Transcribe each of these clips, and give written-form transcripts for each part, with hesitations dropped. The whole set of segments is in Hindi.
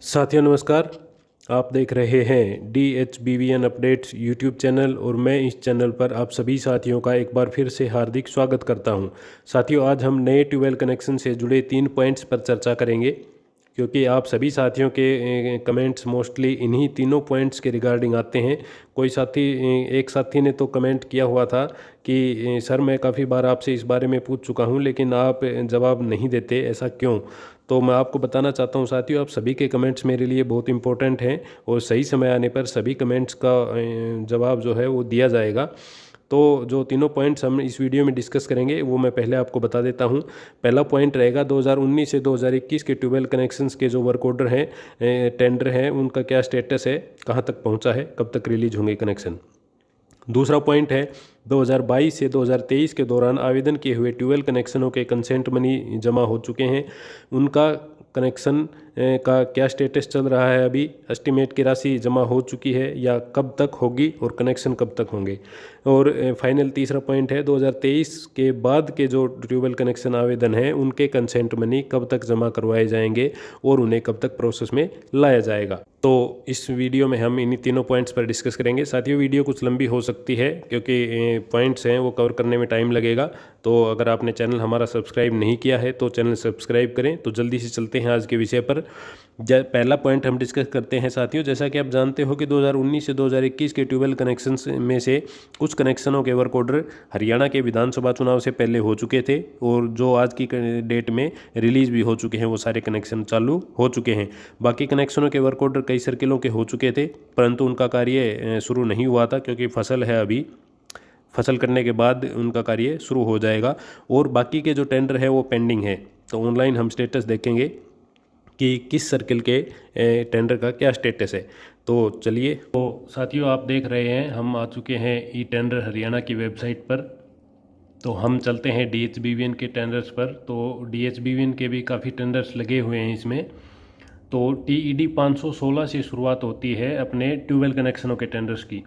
साथियों नमस्कार। आप देख रहे हैं DHBVN अपडेट्स यूट्यूब चैनल और मैं इस चैनल पर आप सभी साथियों का एक बार फिर से हार्दिक स्वागत करता हूं। साथियों आज हम नए ट्यूबवेल कनेक्शन से जुड़े 3 पॉइंट्स पर चर्चा करेंगे, क्योंकि आप सभी साथियों के कमेंट्स मोस्टली इन्हीं तीनों पॉइंट्स के रिगार्डिंग आते हैं। कोई साथी एक साथी ने तो कमेंट किया हुआ था कि सर मैं काफ़ी बार आपसे इस बारे में पूछ चुका हूं लेकिन आप जवाब नहीं देते, ऐसा क्यों? तो मैं आपको बताना चाहता हूं साथियों, आप सभी के कमेंट्स मेरे लिए बहुत इंपॉर्टेंट हैं और सही समय आने पर सभी कमेंट्स का जवाब जो है वो दिया जाएगा। तो जो तीनों पॉइंट्स हम इस वीडियो में डिस्कस करेंगे वो मैं पहले आपको बता देता हूं। पहला पॉइंट रहेगा 2019 से 2021 के ट्यूबवेल कनेक्शंस के जो वर्क ऑर्डर हैं, टेंडर हैं, उनका क्या स्टेटस है, कहां तक पहुंचा है, कब तक रिलीज होंगे कनेक्शन। दूसरा पॉइंट है 2022 से 2023 के दौरान आवेदन किए हुए ट्यूबवेल कनेक्शनों के कंसेंट मनी जमा हो चुके हैं, उनका कनेक्शन का क्या स्टेटस चल रहा है, अभी एस्टिमेट की राशि जमा हो चुकी है या कब तक होगी और कनेक्शन कब तक होंगे। और फाइनल तीसरा पॉइंट है 2023 के बाद के जो ट्यूबवेल कनेक्शन आवेदन हैं उनके कंसेंट मनी कब तक जमा करवाए जाएंगे और उन्हें कब तक प्रोसेस में लाया जाएगा। तो इस वीडियो में हम इन्हीं तीनों पॉइंट्स पर डिस्कस करेंगे। साथियों वीडियो कुछ लंबी हो सकती है क्योंकि पॉइंट्स हैं वो कवर करने में टाइम लगेगा। तो अगर आपने चैनल हमारा सब्सक्राइब नहीं किया है तो चैनल सब्सक्राइब करें। तो जल्दी से चलते हैं आज के विषय पर। पहला पॉइंट हम डिस्कस करते हैं साथियों। जैसा कि आप जानते हो कि 2019 से 2021 के ट्यूबवेल कनेक्शंस में से कुछ कनेक्शनों के वर्क ऑर्डर हरियाणा के विधानसभा चुनाव से पहले हो चुके थे और जो आज की डेट में रिलीज भी हो चुके हैं, वो सारे कनेक्शन चालू हो चुके हैं। बाकी कनेक्शनों के वर्क ऑर्डर कई सर्किलों के हो चुके थे परंतु उनका कार्य शुरू नहीं हुआ था क्योंकि फसल है, अभी फसल करने के बाद उनका कार्य शुरू हो जाएगा। और बाकी के जो टेंडर है वो पेंडिंग है। तो ऑनलाइन हम स्टेटस देखेंगे कि किस सर्किल के टेंडर का क्या स्टेटस है। तो चलिए, तो साथियों आप देख रहे हैं हम आ चुके हैं ई टेंडर हरियाणा की वेबसाइट पर। तो हम चलते हैं DHBVN के टेंडर्स पर। तो DHBVN के भी काफ़ी टेंडर्स लगे हुए हैं इसमें। तो TED 516 से शुरुआत होती है अपने ट्यूबवेल कनेक्शनों के टेंडर्स की।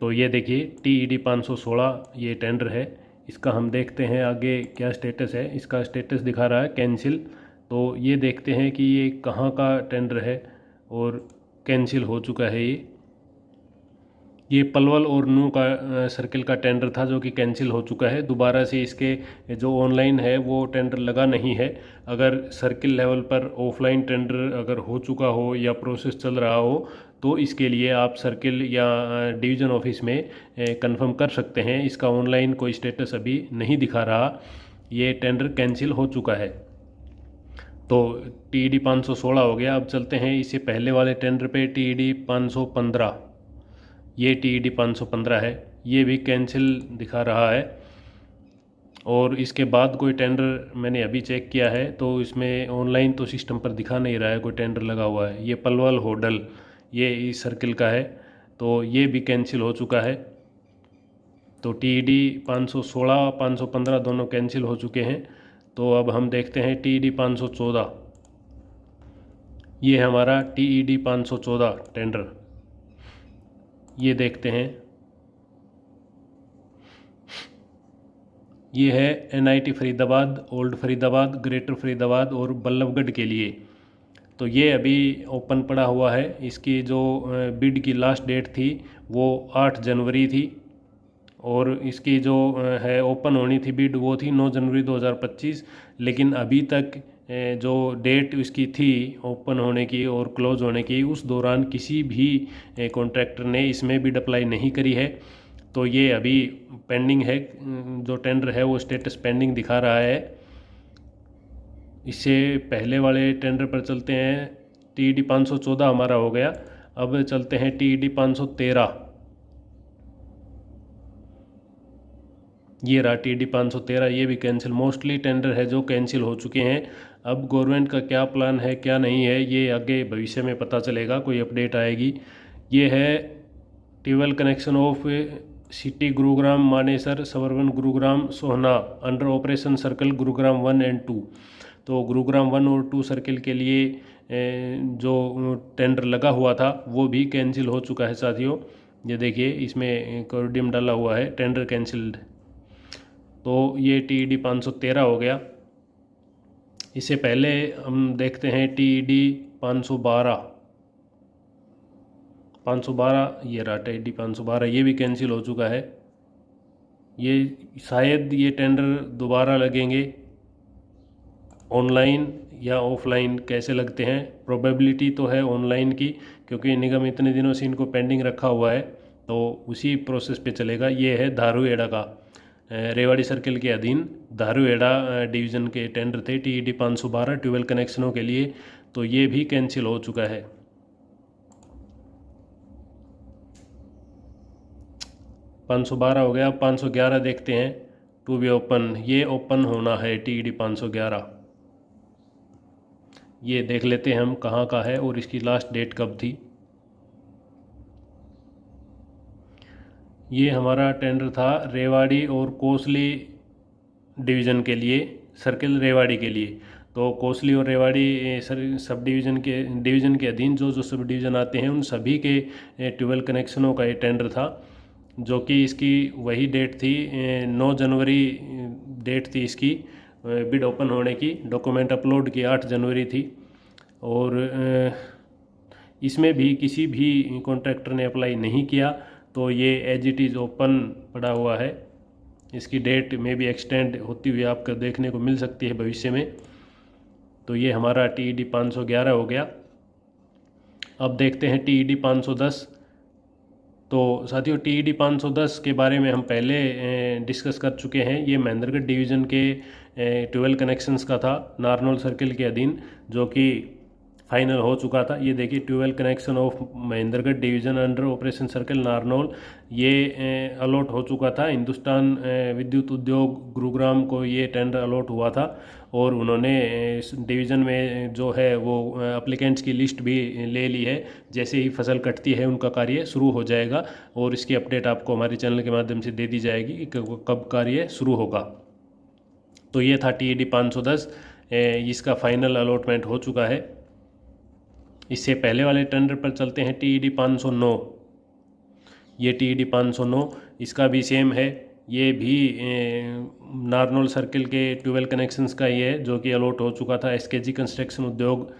तो ये देखिए TED 516 ये टेंडर है। इसका हम देखते हैं आगे क्या स्टेटस है। इसका स्टेटस दिखा रहा है कैंसिल। तो ये देखते हैं कि ये कहाँ का टेंडर है और कैंसिल हो चुका है। ये पलवल और नू का सर्किल का टेंडर था जो कि कैंसिल हो चुका है। दोबारा से इसके जो ऑनलाइन है वो टेंडर लगा नहीं है। अगर सर्किल लेवल पर ऑफलाइन टेंडर अगर हो चुका हो या प्रोसेस चल रहा हो तो इसके लिए आप सर्किल या डिवीज़न ऑफिस में कंफर्म कर सकते हैं। इसका ऑनलाइन कोई स्टेटस अभी नहीं दिखा रहा, ये टेंडर कैंसिल हो चुका है। तो TED 516 हो गया। अब चलते हैं इससे पहले वाले टेंडर पे TED 515। ये TED 515 है, ये भी कैंसिल दिखा रहा है। और इसके बाद कोई टेंडर मैंने अभी चेक किया है तो इसमें ऑनलाइन तो सिस्टम पर दिखा नहीं रहा है कोई टेंडर लगा हुआ है। ये पलवल होडल ये इस सर्किल का है, तो ये भी कैंसिल हो चुका है। तो TED 516 515 दोनों कैंसिल हो चुके हैं। तो अब हम देखते हैं TED 514। ये हमारा TED 514 टेंडर, ये देखते हैं। ये है NIT Faridabad, old Faridabad, greater Faridabad और बल्लभगढ़ के लिए। तो ये अभी ओपन पड़ा हुआ है। इसकी जो बिड की लास्ट डेट थी वो 8 जनवरी थी और इसकी जो है ओपन होनी थी बिड वो थी 9 जनवरी 2025। लेकिन अभी तक जो डेट इसकी थी ओपन होने की और क्लोज होने की, उस दौरान किसी भी कॉन्ट्रैक्टर ने इसमें बिड अप्लाई नहीं करी है। तो ये अभी पेंडिंग है, जो टेंडर है वो स्टेटस पेंडिंग दिखा रहा है। इससे पहले वाले टेंडर पर चलते हैं। TED 514 हमारा हो गया। अब चलते हैं TED 513। ये रहा TED 513, ये भी कैंसिल। मोस्टली टेंडर है जो कैंसिल हो चुके हैं। अब गवर्नमेंट का क्या प्लान है क्या नहीं है ये आगे भविष्य में पता चलेगा, कोई अपडेट आएगी। ये है tube well connection of city Gurugram Manesar suburban Gurugram Sohna under operation circle Gurugram 1 and 2। तो गुरुग्राम 1 और 2 सर्किल के लिए जो टेंडर लगा हुआ था वो भी कैंसिल हो चुका है साथियों। ये देखिए इसमें कोडियम डाला हुआ है, टेंडर कैंसिल्ड। तो ये TED 513 हो गया। इससे पहले हम देखते हैं TED 512 ये रहा TD 512, ये भी कैंसिल हो चुका है। ये शायद ये टेंडर दोबारा लगेंगे, ऑनलाइन या ऑफलाइन कैसे लगते हैं। प्रोबेबिलिटी तो है ऑनलाइन की, क्योंकि निगम इतने दिनों से इनको पेंडिंग रखा हुआ है, तो उसी प्रोसेस पे चलेगा। ये है धारूहेड़ा का, रेवाड़ी सर्किल के अधीन धारूहेड़ा डिवीज़न के टेंडर थे TED 512 ट्यूबवेल कनेक्शनों के लिए, तो ये भी कैंसिल हो चुका है। 512 हो गया। 511 देखते हैं, टू बी ओपन। ये ओपन होना है TED 511, ये देख लेते हैं हम कहाँ का है और इसकी लास्ट डेट कब थी। ये हमारा टेंडर था रेवाड़ी और कोसली डिवीज़न के लिए, सर्किल रेवाड़ी के लिए। तो कोसली और रेवाड़ी सब डिवीज़न के अधीन जो सब डिवीज़न आते हैं, उन सभी के ट्यूबवेल कनेक्शनों का ये टेंडर था, जो कि इसकी वही डेट थी 9 जनवरी डेट थी इसकी बिड ओपन होने की। डॉक्यूमेंट अपलोड की 8 जनवरी थी, और इसमें भी किसी भी कॉन्ट्रैक्टर ने अप्लाई नहीं किया, तो ये एज इट इज़ ओपन पड़ा हुआ है। इसकी डेट में भी एक्सटेंड होती हुई आपको देखने को मिल सकती है भविष्य में। तो ये हमारा TED 511 हो गया। अब देखते हैं TED 510। तो साथियों, TED 510 के बारे में हम पहले डिस्कस कर चुके हैं। ये महेंद्रगढ़ डिवीज़न के ट्यूबवेल कनेक्शंस का था, नारनौल सर्किल के अधीन, जो कि फाइनल हो चुका था। ये देखिए, tube well connection of Mahendragarh division under operation circle Narnaul, ये अलॉट हो चुका था। हिंदुस्तान विद्युत उद्योग गुरुग्राम को ये टेंडर अलॉट हुआ था, और उन्होंने इस डिवीज़न में जो है वो अप्लीकेंट्स की लिस्ट भी ले ली है। जैसे ही फसल कटती है उनका कार्य शुरू हो जाएगा, और इसकी अपडेट आपको हमारे चैनल के माध्यम से दे दी जाएगी कि कब कार्य शुरू होगा। तो ये था TED 510, इसका फाइनल अलॉटमेंट हो चुका है। इससे पहले वाले टेंडर पर चलते हैं, TED 509। ये TED 509, इसका भी सेम है। ये भी नारनौल सर्किल के ट्यूबवेल कनेक्शंस का ही है, जो कि अलॉट हो चुका था। SKG कंस्ट्रक्शन उद्योग,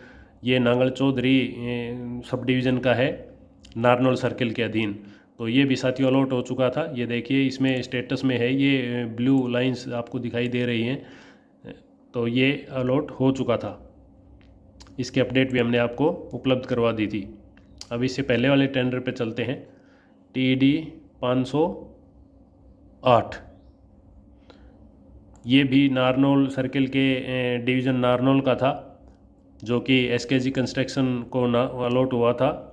ये नांगल चौधरी सब डिवीज़न का है, नारनौल सर्किल के अधीन। तो ये भी साथियों अलॉट हो चुका था। ये देखिए, इसमें स्टेटस में है, ये ब्लू लाइंस आपको दिखाई दे रही हैं। तो ये अलॉट हो चुका था, इसकी अपडेट भी हमने आपको उपलब्ध करवा दी थी। अब इससे पहले वाले टेंडर पे चलते हैं, TED 508। ये भी नारनौल सर्किल के डिवीज़न नारनौल का था, जो कि SKG कंस्ट्रक्शन को अलॉट हुआ था।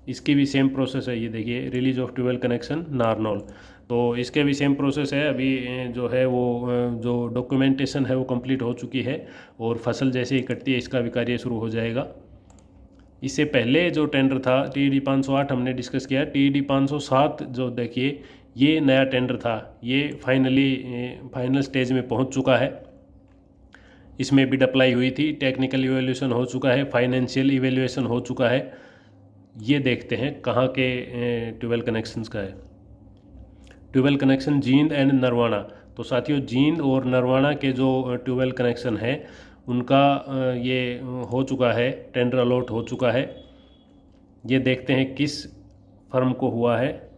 इसकी भी सेम प्रोसेस है। ये देखिए, release of tube well connection Narnaul, तो इसके भी सेम प्रोसेस है। अभी जो है वो जो डॉक्यूमेंटेशन है वो कंप्लीट हो चुकी है, और फसल जैसे ही कटती है इसका भी कार्य शुरू हो जाएगा। इससे पहले जो टेंडर था TED 508 हमने डिस्कस किया। TED 507 जो देखिए, ये नया टेंडर था। ये फाइनल स्टेज में पहुंच चुका है। इसमें बिड अप्लाई हुई थी, टेक्निकल इवैल्यूएशन हो चुका है, फाइनेंशियल इवैल्यूएशन हो चुका है। ये देखते हैं कहाँ के ट्यूबवेल कनेक्शंस का है। Tube well connection Jind and Narwana. तो साथियों, जींद और नरवाना के जो ट्यूबवेल कनेक्शन है, उनका ये हो चुका है, टेंडर अलॉट हो चुका है। ये देखते हैं किस फर्म को हुआ है।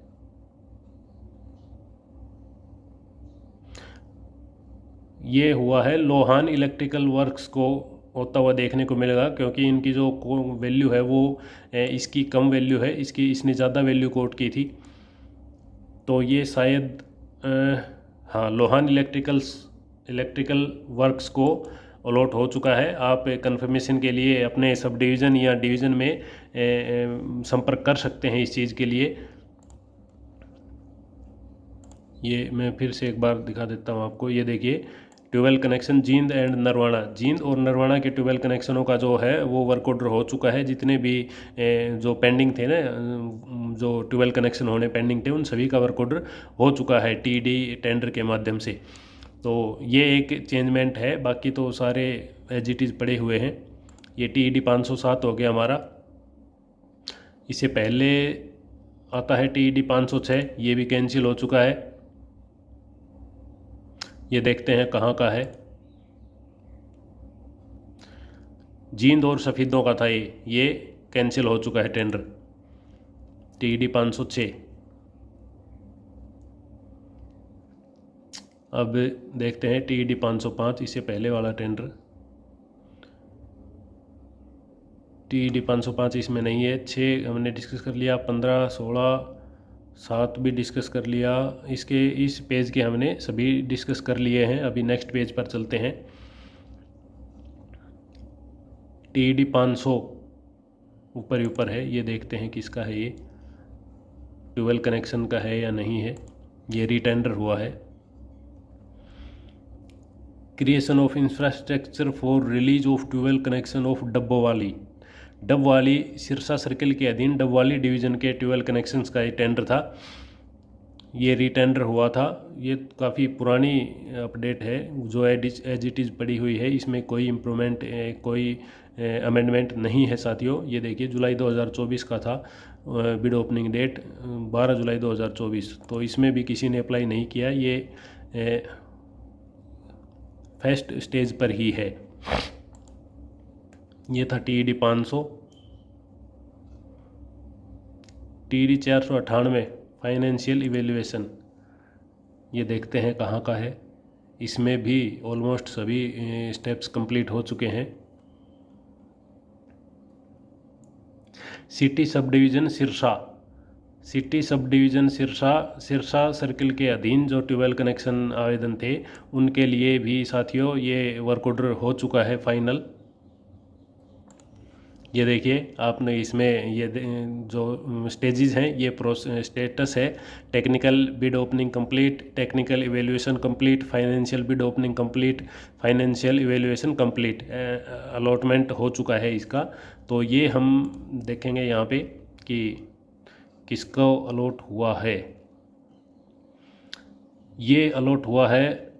ये हुआ है लोहान इलेक्ट्रिकल वर्क्स को होता हुआ देखने को मिलेगा, क्योंकि इनकी जो वैल्यू है वो इसकी कम वैल्यू है, इसने ज़्यादा वैल्यू कोट की थी। तो ये शायद हाँ, लोहान इलेक्ट्रिकल वर्क्स को अलॉट हो चुका है। आप कंफर्मेशन के लिए अपने सब डिवीज़न या डिवीज़न में संपर्क कर सकते हैं इस चीज़ के लिए। ये मैं फिर से एक बार दिखा देता हूँ आपको। ये देखिए, tube well connection Jind and Narwana, Jind और नरवाना के ट्यूबवेल कनेक्शनों का जो है वो वर्क ऑर्डर हो चुका है। जितने भी जो पेंडिंग थे ना, जो ट्यूबवेल कनेक्शन होने पेंडिंग थे, उन सभी का वर्क ऑर्डर हो चुका है TED टेंडर के माध्यम से। तो ये एक चेंजमेंट है, बाकी तो सारे एज इट इज़ पड़े हुए हैं। ये TED 507 हो गया हमारा। इससे पहले आता है TED 506, ये भी कैंसिल हो चुका है। ये देखते हैं कहाँ का है। जींद और सफ़ेदों का था ये कैंसिल हो चुका है टेंडर। TED 506। अब देखते हैं TED 505, इससे पहले वाला टेंडर। TED 505 इसमें नहीं है। 6 हमने डिस्कस कर लिया, 15, 16, 7 भी डिस्कस कर लिया। इस पेज के हमने सभी डिस्कस कर लिए हैं। अभी नेक्स्ट पेज पर चलते हैं। TED 500 ऊपर ही ऊपर है, ये देखते हैं किसका है। ये ट्वेल्व कनेक्शन का है या नहीं है। ये रीटेंडर हुआ है। Creation of infrastructure for release of twelve connection of Dabwali Sirsa circle के अधीन डबवाली डिवीज़न के ट्वेल्व कनेक्शंस का ये टेंडर था। ये रीटेंडर हुआ था। ये काफ़ी पुरानी अपडेट है जो एज इट इज़ पड़ी हुई है। इसमें कोई इम्प्रूवमेंट, कोई अमेंडमेंट नहीं है साथियों। ये देखिए जुलाई 2024 का था बिड ओपनिंग डेट, 12 जुलाई 2024। तो इसमें भी किसी ने अप्लाई नहीं किया। ये फर्स्ट स्टेज पर ही है। ये था TED 500। TED 498 फाइनेंशियल इवेल्युएशन, ये देखते हैं कहाँ का है। इसमें भी ऑलमोस्ट सभी स्टेप्स कंप्लीट हो चुके हैं। City sub division Sirsa circle के अधीन जो ट्यूबवेल कनेक्शन आवेदन थे उनके लिए भी साथियों ये वर्क ऑर्डर हो चुका है फाइनल। ये देखिए आपने इसमें ये जो स्टेजेस हैं ये स्टेटस है। Technical bid opening complete, technical evaluation complete, financial bid opening complete, financial evaluation complete, allotment हो चुका है इसका। तो ये हम देखेंगे यहाँ पे कि किसको अलॉट हुआ है। ये अलॉट हुआ है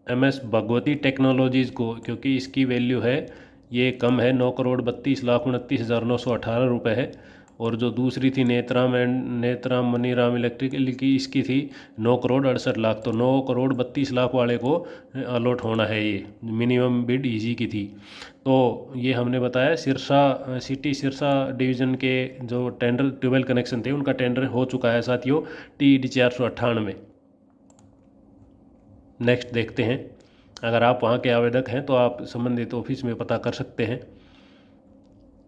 MS भगवती टेक्नोलॉजीज़ को, क्योंकि इसकी वैल्यू है ये कम है, 9,32,29,918 रुपये है। और जो दूसरी थी नेत्राम मनीराम इलेक्ट्रिकल की, इसकी थी 9,68,00,000। तो 9,32,00,000 वाले को अलॉट होना है। ये मिनिमम बिड इजी की थी। तो ये हमने बताया सिरसा डिवीज़न के जो टेंडर ट्यूबवेल कनेक्शन थे उनका टेंडर हो चुका है साथियों TED 498। नेक्स्ट देखते हैं। अगर आप वहाँ के आवेदक हैं तो आप संबंधित ऑफिस में पता कर सकते हैं।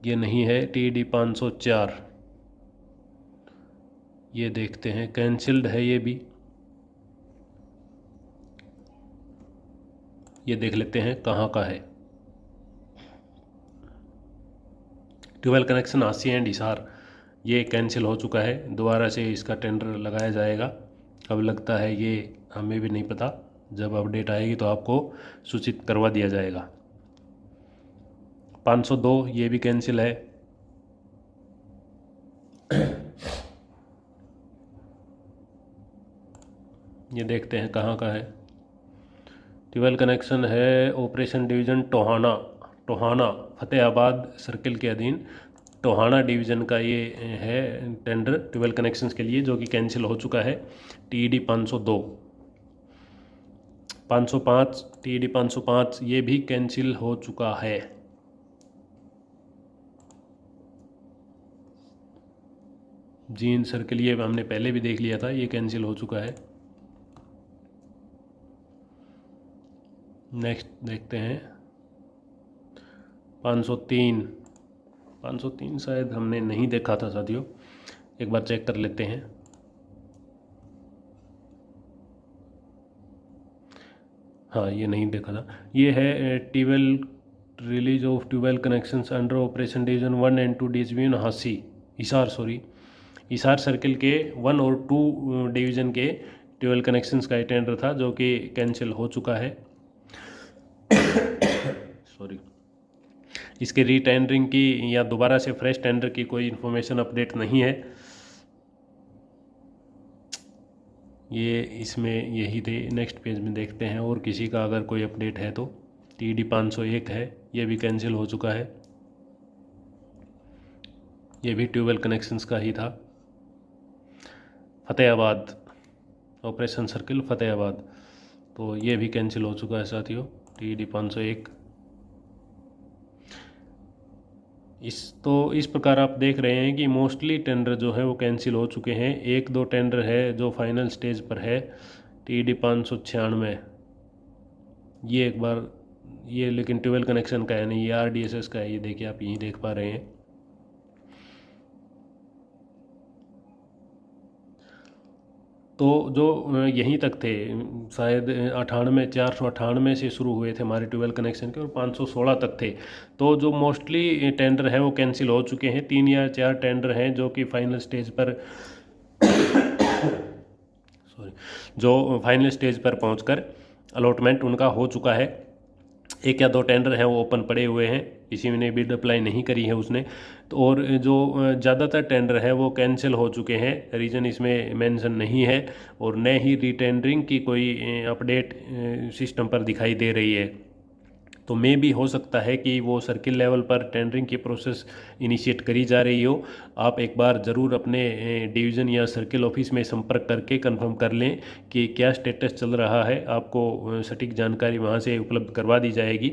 ये नहीं है TED 504। ये देखते हैं, कैंसिल्ड है ये भी। ये देख लेते हैं कहाँ का है। Tube well connection Hansi and Hisar, ये कैंसिल हो चुका है। दोबारा से इसका टेंडर लगाया जाएगा। कब लगता है ये हमें भी नहीं पता। जब अपडेट आएगी तो आपको सूचित करवा दिया जाएगा। 502 ये भी कैंसिल है। ये देखते हैं कहाँ का है। ट्यूबवेल कनेक्शन है operation division Tohana Fatehabad circle के अधीन टोहाना डिवीज़न का ये है टेंडर ट्यूबवेल कनेक्शंस के लिए, जो कि कैंसिल हो चुका है। TED 502, 505 TED 505 ये भी कैंसिल हो चुका है। जींद सर्किल ये हमने पहले भी देख लिया था, ये कैंसिल हो चुका है। नेक्स्ट देखते हैं 503 शायद हमने नहीं देखा था साथियों, एक बार चेक कर लेते हैं। हाँ ये नहीं देखा था। ये है tube well release of tube well connections under operation division 1 and 2 division Hisar circle के 1 और 2 डिवीज़न के ट्यूबवेल कनेक्शंस का टेंडर था, जो कि कैंसिल हो चुका है। सॉरी, इसके रीटेंडरिंग की या दोबारा से फ्रेश टेंडर की कोई इन्फॉर्मेशन अपडेट नहीं है। ये इसमें यही थे। नेक्स्ट पेज में देखते हैं और किसी का अगर कोई अपडेट है तो। TED 501 है, ये भी कैंसिल हो चुका है। ये भी ट्यूबवेल कनेक्शंस का ही था। फतेहाबाद ऑपरेशन सर्किल फतेहाबाद, तो ये भी कैंसिल हो चुका है साथियों। TED 501। इस प्रकार आप देख रहे हैं कि मोस्टली टेंडर जो है वो कैंसिल हो चुके हैं। एक दो टेंडर है जो फाइनल स्टेज पर है। TD 596 ये एक बार ये लेकिन ट्वेल कनेक्शन का है नहीं, ये RDSS का है। ये देखिए आप यहीं देख पा रहे हैं। तो जो यहीं तक थे, शायद 498 से शुरू हुए थे हमारे ट्वेल कनेक्शन के और 516 तक थे। तो जो मोस्टली टेंडर हैं वो कैंसिल हो चुके हैं। 3 या 4 टेंडर हैं जो कि फाइनल स्टेज पर सॉरी जो फाइनल स्टेज पर पहुंचकर अलॉटमेंट उनका हो चुका है। एक या दो टेंडर हैं वो ओपन पड़े हुए हैं, किसी ने बिड अप्लाई नहीं करी है उसने। तो और जो ज़्यादातर टेंडर है वो कैंसिल हो चुके हैं। रीज़न इसमें मेंशन नहीं है और न ही रीटेंडरिंग की कोई अपडेट सिस्टम पर दिखाई दे रही है। तो मे भी हो सकता है कि वो सर्किल लेवल पर टेंडरिंग की प्रोसेस इनिशिएट करी जा रही हो। आप एक बार ज़रूर अपने डिवीज़न या सर्किल ऑफिस में संपर्क करके कंफर्म कर लें कि क्या स्टेटस चल रहा है। आपको सटीक जानकारी वहाँ से उपलब्ध करवा दी जाएगी।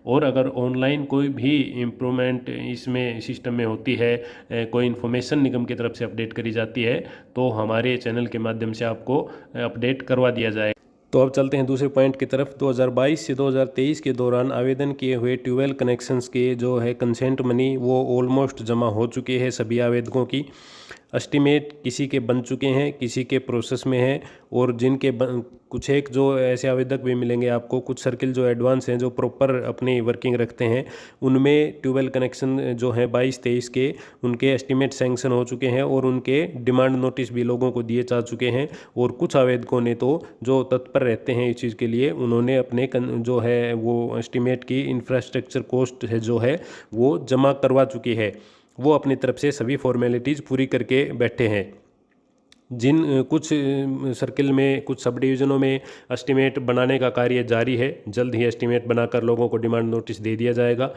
और अगर ऑनलाइन कोई भी इम्प्रूवमेंट इसमें सिस्टम में होती है, कोई इन्फॉर्मेशन निगम की तरफ से अपडेट करी जाती है, तो हमारे चैनल के माध्यम से आपको अपडेट करवा दिया जाए। तो अब चलते हैं दूसरे पॉइंट की तरफ। 2022 से 2023 के दौरान आवेदन किए हुए ट्यूबवेल कनेक्शंस के जो है कंसेंट मनी वो ऑलमोस्ट जमा हो चुके हैं सभी आवेदकों की। एस्टीमेट किसी के बन चुके हैं, किसी के प्रोसेस में हैं और कुछ एक जो ऐसे आवेदक भी मिलेंगे आपको, कुछ सर्किल जो एडवांस हैं, जो प्रॉपर अपनी वर्किंग रखते हैं, उनमें ट्यूबवेल कनेक्शन जो है 22-23 के उनके एस्टीमेट सैंक्शन हो चुके हैं और उनके डिमांड नोटिस भी लोगों को दिए जा चुके हैं। और कुछ आवेदकों ने तो जो तत्पर रहते हैं इस चीज़ के लिए, उन्होंने अपने जो है वो एस्टीमेट की इंफ्रास्ट्रक्चर कॉस्ट है जो है वो जमा करवा चुकी है। वो अपनी तरफ से सभी फॉर्मेलिटीज़ पूरी करके बैठे हैं। कुछ सर्किल में, कुछ सब डिवीज़नों में एस्टीमेट बनाने का कार्य जारी है। जल्द ही एस्टीमेट बनाकर लोगों को डिमांड नोटिस दे दिया जाएगा।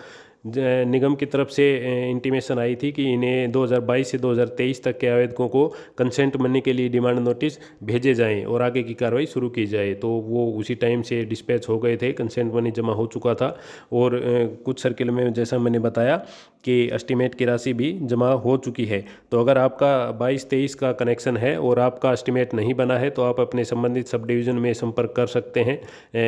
निगम की तरफ से इंटीमेशन आई थी कि इन्हें 2022 से 2023 तक के आवेदकों को कंसेंट मनी के लिए डिमांड नोटिस भेजे जाएं और आगे की कार्रवाई शुरू की जाए। तो वो उसी टाइम से डिस्पैच हो गए थे, कंसेंट मनी जमा हो चुका था। और कुछ सर्किल में जैसा मैंने बताया कि एस्टीमेट की राशि भी जमा हो चुकी है। तो अगर आपका 22-23 का कनेक्शन है और आपका एस्टीमेट नहीं बना है तो आप अपने संबंधित सब डिवीज़न में संपर्क कर सकते हैं।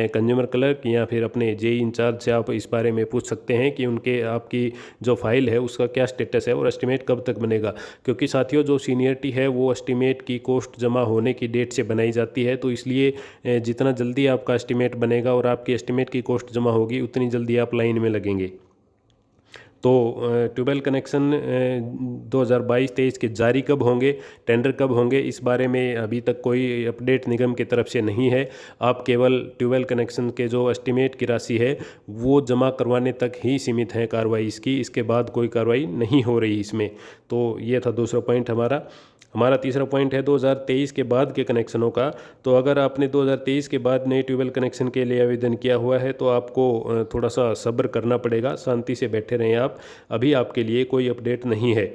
कंज्यूमर क्लर्क या फिर अपने जेई इंचार्ज से आप इस बारे में पूछ सकते हैं कि उनके आपकी जो फाइल है उसका क्या स्टेटस है और एस्टीमेट कब तक बनेगा। क्योंकि साथियों, जो सीनियरिटी है वो एस्टीमेट की कॉस्ट जमा होने की डेट से बनाई जाती है। तो इसलिए जितना जल्दी आपका एस्टीमेट बनेगा और आपकी एस्टीमेट की कॉस्ट जमा होगी, उतनी जल्दी आप लाइन में लगेंगे। तो ट्यूबवेल कनेक्शन 2022-23 के जारी कब होंगे, टेंडर कब होंगे, इस बारे में अभी तक कोई अपडेट निगम की तरफ से नहीं है। आप केवल ट्यूबवेल कनेक्शन के जो एस्टीमेट की राशि है वो जमा करवाने तक ही सीमित है कार्रवाई इसकी। इसके बाद कोई कार्रवाई नहीं हो रही इसमें। तो ये था दूसरा पॉइंट हमारा तीसरा पॉइंट है 2023 के बाद के कनेक्शनों का। तो अगर आपने 2023 के बाद नए ट्यूबवेल कनेक्शन के लिए आवेदन किया हुआ है तो आपको थोड़ा सा सब्र करना पड़ेगा, शांति से बैठे रहें आप। अभी आपके लिए कोई अपडेट नहीं है।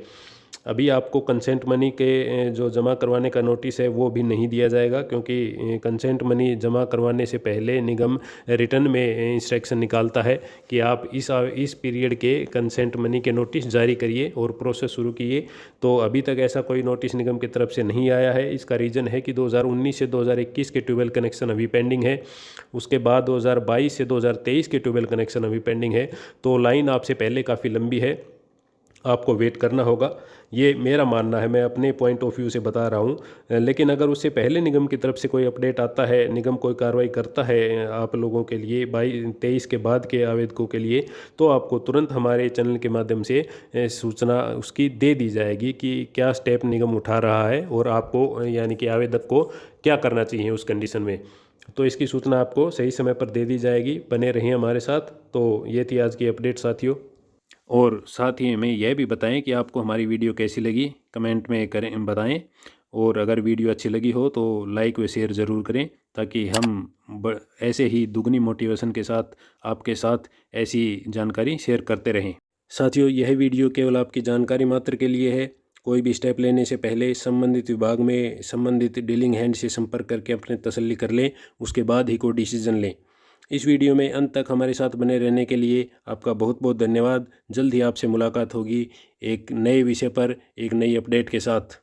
अभी आपको कंसेंट मनी के जो जमा करवाने का नोटिस है वो भी नहीं दिया जाएगा, क्योंकि कंसेंट मनी जमा करवाने से पहले निगम रिटर्न में इंस्ट्रक्शन निकालता है कि आप इस पीरियड के कंसेंट मनी के नोटिस जारी करिए और प्रोसेस शुरू किए। तो अभी तक ऐसा कोई नोटिस निगम की तरफ से नहीं आया है। इसका रीज़न है कि 2019 से 2021 के ट्यूबवेल कनेक्शन अभी पेंडिंग है। उसके बाद 2022 से 2023 के ट्यूबवेल कनेक्शन अभी पेंडिंग है। तो लाइन आपसे पहले काफ़ी लंबी है, आपको वेट करना होगा। ये मेरा मानना है, मैं अपने पॉइंट ऑफ व्यू से बता रहा हूँ। लेकिन अगर उससे पहले निगम की तरफ से कोई अपडेट आता है, निगम कोई कार्रवाई करता है आप लोगों के लिए 22-23 के बाद के आवेदकों के लिए, तो आपको तुरंत हमारे चैनल के माध्यम से सूचना उसकी दे दी जाएगी कि क्या स्टेप निगम उठा रहा है और आपको यानी कि आवेदक को क्या करना चाहिए उस कंडीशन में। तो इसकी सूचना आपको सही समय पर दे दी जाएगी। बने रहिए हमारे साथ। तो ये थी आज की अपडेट साथियों। और साथ ही हमें यह भी बताएं कि आपको हमारी वीडियो कैसी लगी, कमेंट में करें बताएं। और अगर वीडियो अच्छी लगी हो तो लाइक व शेयर ज़रूर करें, ताकि हम ऐसे ही दुगनी मोटिवेशन के साथ आपके साथ ऐसी जानकारी शेयर करते रहें। साथियों, यह वीडियो केवल आपकी जानकारी मात्र के लिए है। कोई भी स्टेप लेने से पहले संबंधित विभाग में संबंधित डीलिंग हैंड से संपर्क करके अपने तसल्ली कर लें, उसके बाद ही कोई डिसीजन लें। इस वीडियो में अंत तक हमारे साथ बने रहने के लिए आपका बहुत बहुत धन्यवाद। जल्द ही आपसे मुलाकात होगी एक नए विषय पर एक नई अपडेट के साथ।